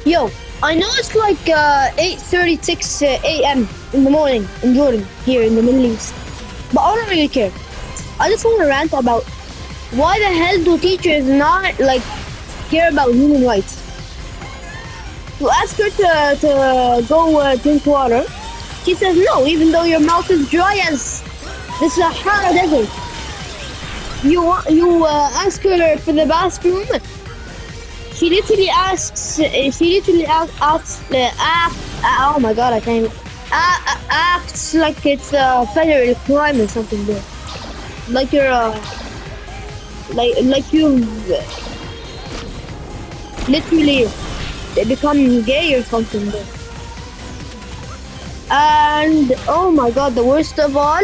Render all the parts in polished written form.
Yo, I know it's like 8:36 a.m. in the morning in Jordan, here in the Middle East, but I don't really care. I just want to rant about why the hell do teachers not like care about human rights? You ask her to go drink water, she says no, even though your mouth is dry as the Sahara Desert. You ask her for the bathroom. She literally asks. She literally asks. Oh my god, I can't. Acts like it's a federal crime or something. There, like you're like you literally become gay or something. There. And oh my god, the worst of all,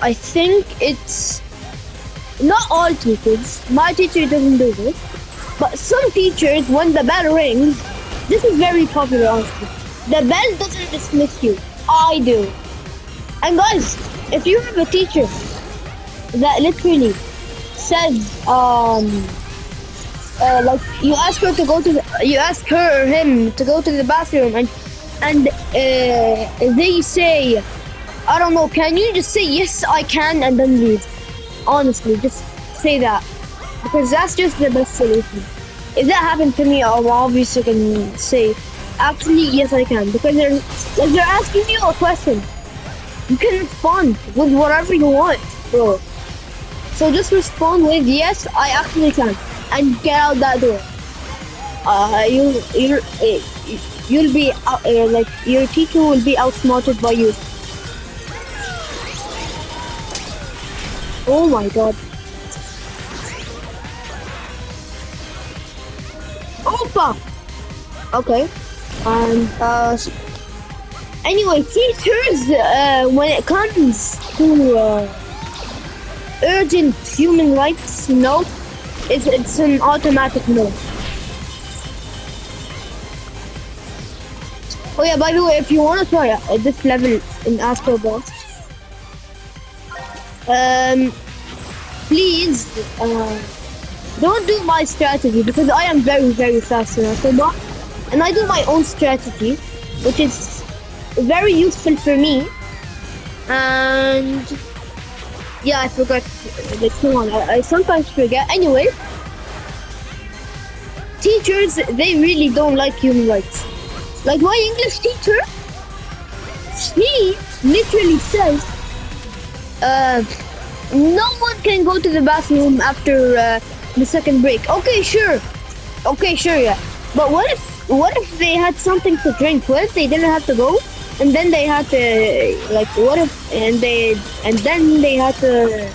I think it's not all teachers. My teacher doesn't do this. But some teachers, when the bell rings, this is very popular honestly. The bell doesn't dismiss you. I do. And guys, if you have a teacher that literally says, like you ask her to go to you ask her or him to go to the bathroom and they say, I don't know, can you just say yes I can and then leave? Honestly, just say that. Because that's just the best solution. If that happened to me, I obviously can say, actually, yes, I can. Because they're asking you a question. You can respond with whatever you want, bro. So just respond with, yes, I actually can. And get out that door. You'll be, like, your teacher will be outsmarted by you. Oh my god. Opa! Okay. And anyway, teachers, when it comes to urgent human rights, no, it's an automatic no. Oh yeah, by the way, if you want to try this level in Astro Bot, please don't do my strategy because I am very, very fast in Astro Bot, and I do my own strategy, which is very useful for me. And yeah, I forgot. Like, come on, I sometimes forget. Anyway, teachers, they really don't like human rights. Like my English teacher, he literally says, no one can go to the bathroom after the second break. Okay, sure, yeah. But what if they had something to drink? What if they didn't have to go, and then they had to like then they had to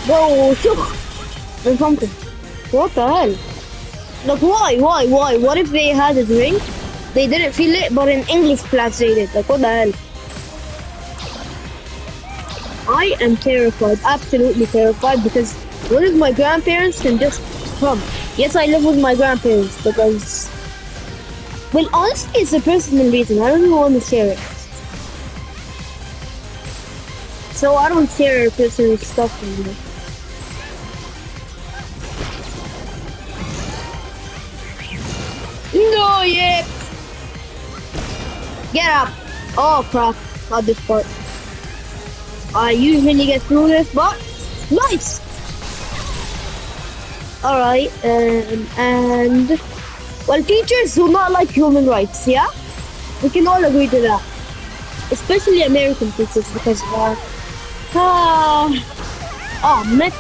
go or something? What the hell? Like why? What if they had a drink? They didn't feel it, but in English class they did. Like what the hell? I am terrified, absolutely terrified, because what if my grandparents can just come? Yes, I live with my grandparents because, well, honestly, it's a personal reason. I don't even want to share it. So I don't share personal stuff anymore. No, yeah. Get up. Oh crap, not this part. I usually get through this, but nice. All right, and well, teachers do not like human rights. Yeah, we can all agree to that, especially American teachers because man.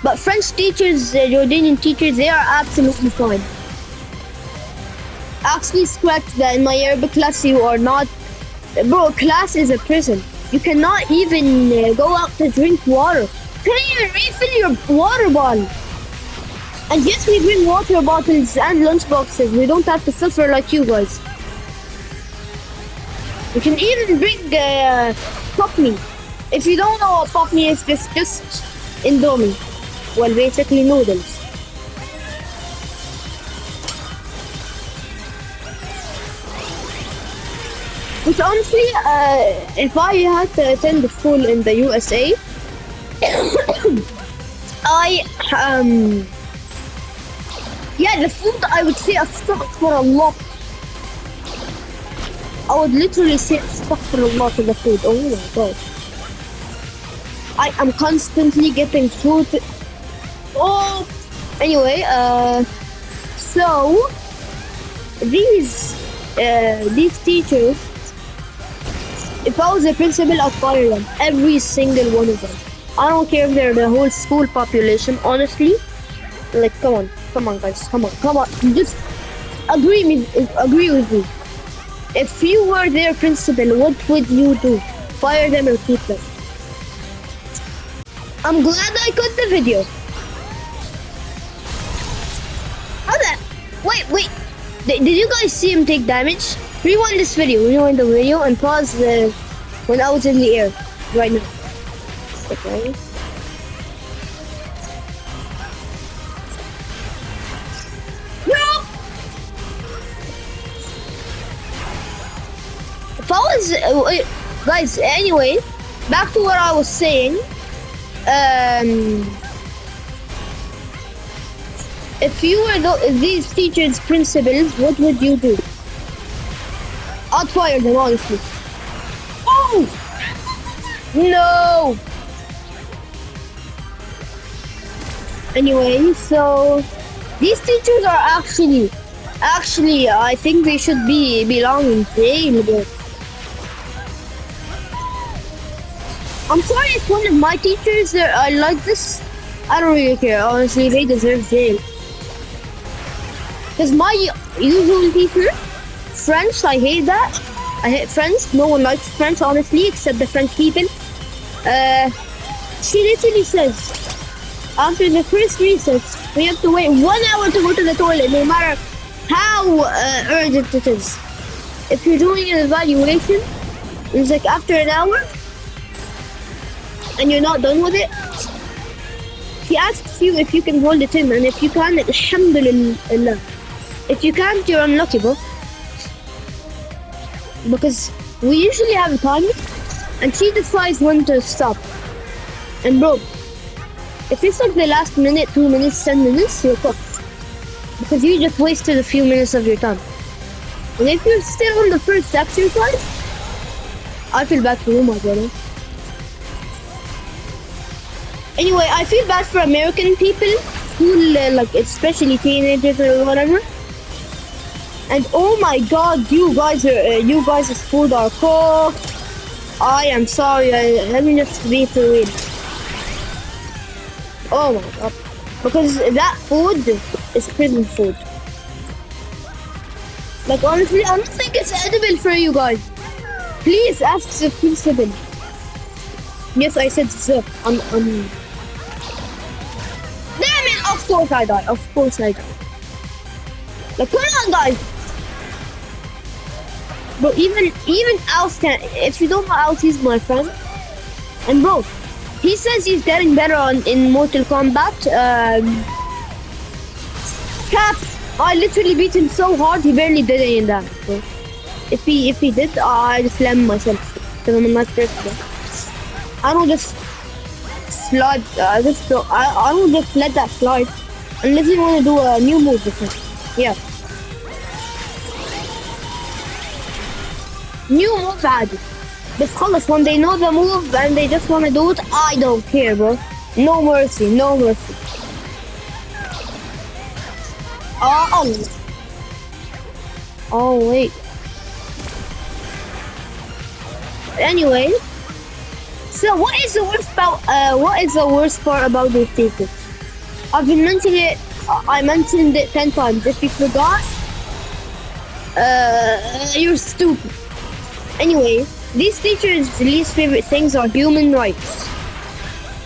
But French teachers, Jordanian teachers, they are absolutely fine. Actually, scratch that. In my Arabic class, you are not, bro. Class is a prison. You cannot even go out to drink water. Can you even refill your water bottle? And yes, we bring water bottles and lunch boxes. We don't have to suffer like you guys. We can even bring pop me. If you don't know what pop me is, just Indomie. Well, basically noodles. Which honestly, if I had to attend the school in the USA, Yeah, the food, I would say astaghfirullah. I would literally say astaghfirullah to the food. Oh my god. I am constantly getting food. Oh, anyway, so these teachers, if I was a principal, I'd fire them, every single one of them. I don't care if they're the whole school population. Honestly, like, come on, guys, come on, just agree with me. If you were their principal, what would you do? Fire them or keep them? I'm glad I cut the video. How that? Wait. Did you guys see him take damage? Rewind the video and pause when I was in the air right now. Okay. No! If I was, guys, anyway, back to what I was saying. If you were these teachers' principals, what would you do? I'd fire them, honestly. Oh! No! Anyway, so these teachers are actually, I think they should belong in jail. But I'm sorry if one of my teachers are like this. I don't really care. Honestly, they deserve jail. Because my usual teacher, French, I hate that. I hate French. No one likes French, honestly, except the French people. She literally says, after the first recess, we have to wait 1 hour to go to the toilet, no matter how urgent it is. If you're doing an evaluation, it's like after an hour, and you're not done with it, she asks you if you can hold it in, and if you can, alhamdulillah. If you can't, you're unlucky, bro. Because we usually have a time, and she decides when to stop. And bro, if it's like the last minute, 2 minutes, 10 minutes, you're cooked. Because you just wasted a few minutes of your time. And if you're still on the first exercise, I feel bad for you, my brother. Anyway, I feel bad for American people who, like, especially teenagers or whatever. And oh my god, you guys' food are cooked. I am sorry, let me just be for real. Oh my god. Because that food is prison food. Like, honestly, I don't think it's edible for you guys. Please ask the principal. Yes, I said so. Damn it! Of course I die. Like, come on, guys. Bro, even Alf can. If you don't know Alf, he's my friend. And bro, he says he's getting better in Mortal Kombat. Cap, I literally beat him so hard he barely did any damage. So if he did, I just slam myself because I'm a nice person. I don't just slide. I don't just let that slide unless you want to do a new move with him. Yeah. New move عادي. بس خلص when they know the move and they just want to do it, I don't care, bro. No mercy. Oh wait. Anyway, so what is the worst part about this thesis? I've been mentioning it. I mentioned it 10 times. If you forgot, you're stupid. Anyway, these teachers' least favorite things are human rights.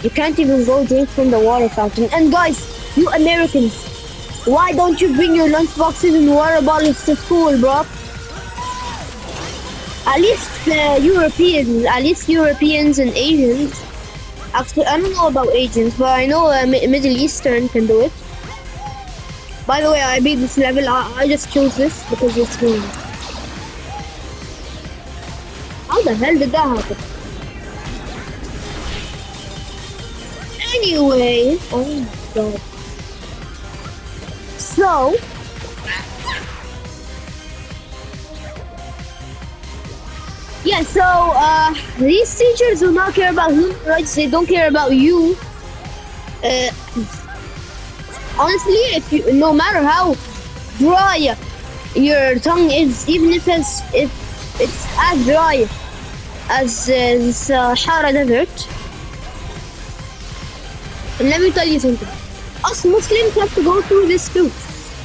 You can't even go drink from the water fountain. And guys, you Americans, why don't you bring your lunchboxes and water bottles to school, bro? At least Europeans and Asians. Actually, I don't know about Asians, but I know Middle Eastern can do it. By the way, I beat this level. I just chose this because it's cool. How the hell did that happen? Anyway, oh my god. So, yeah, so these teachers do not care about human rights. They don't care about you. Uh, Honestly, if you, no matter how dry your tongue is, even if it's as dry as this Sahara Desert, let me tell you something. Us Muslims have to go through this too.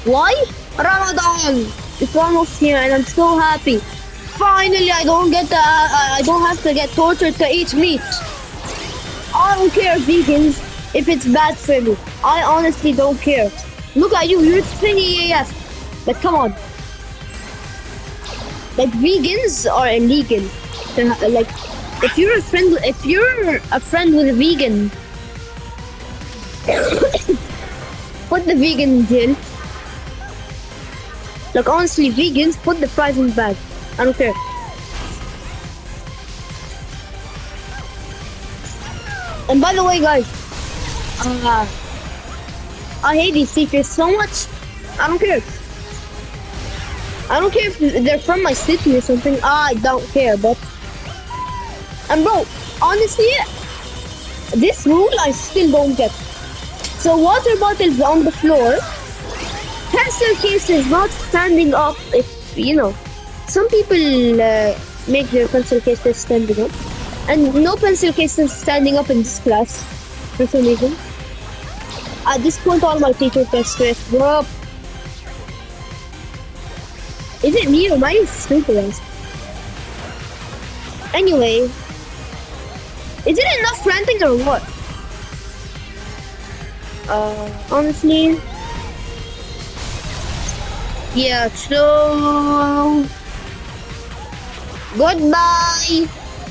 Why? Ramadan. It's almost here, and I'm so happy. Finally, I don't have to get tortured to eat meat. I don't care, vegans, if it's bad for me. I honestly don't care. Look at you, you're skinny AF. But come on. Like, vegans are illegal. Like, if you're a friend with a vegan, put the vegan in jail. Like, honestly, vegans, put the fries in the bag. I don't care. And by the way, guys, I hate these teachers so much. I don't care. I don't care if they're from my city or something. I don't care, but... And bro, honestly, this rule I still don't get. So water bottles on the floor, pencil cases not standing up. If you know, some people make their pencil cases standing up, and no pencil cases standing up in this class for some reason. At this point, all my teachers are stressed, bro. Is it me or am I stupid? Anyway, is it enough ranting or what? Honestly, yeah, so goodbye.